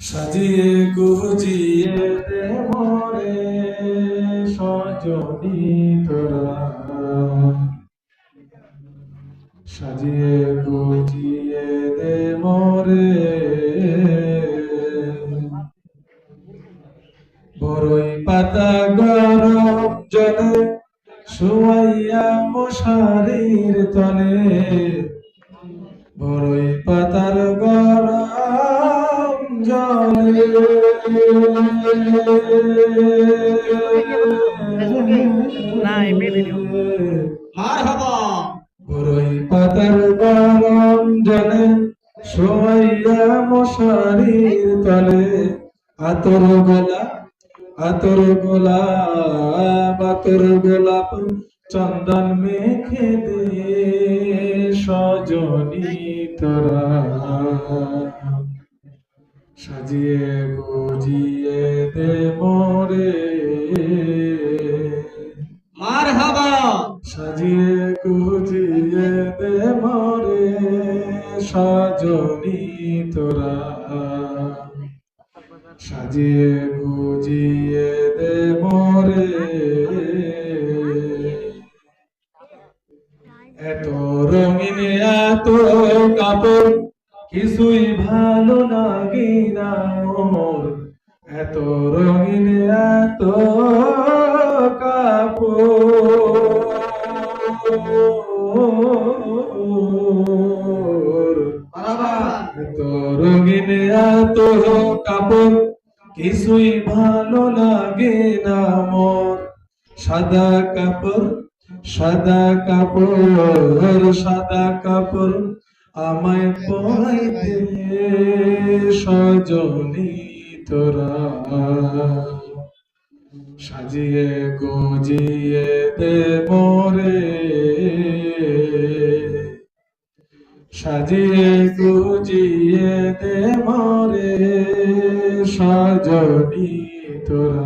সাজিয়ে গুজিয়ে দে মোরে সজনী তোরা, সাজিয়ে গুজিয়ে দে মোরে বড়ই পাতা গরম জলে শুয়াইয়া মশারির তলে, বড়ই পাতার গরম জলে বড়ই পাতার গরম জলে শোয়াইয়া মশারির তলে, আতর গোলাপ আতর গোলাপ আতর গোলাপ চন্দন মেখে দে সজনী তোরা, সাজিয়ে গুজিয়ে দে মোরে মারহাবা, সাজিয়ে গুজিয়ে দে মোরে সজনী তোরা, সাজিয়ে গুজিয়ে দে মোরে। এত রঙিন এত কাপড় কিছুই ভালো লাগে না মোর, এত রঙিন এত কাপড়, এত রঙিন এত কাপড় কিছুই ভালো লাগে না মোর, সাদা কাপড় সাদা কাপড় সাদা কাপড় আমায় পরাইতে সজনী তোরা, সাজিয়ে গুজিয়ে দে মোরে সাজিয়ে গুজিয়ে দে মোরে সজনী তোরা।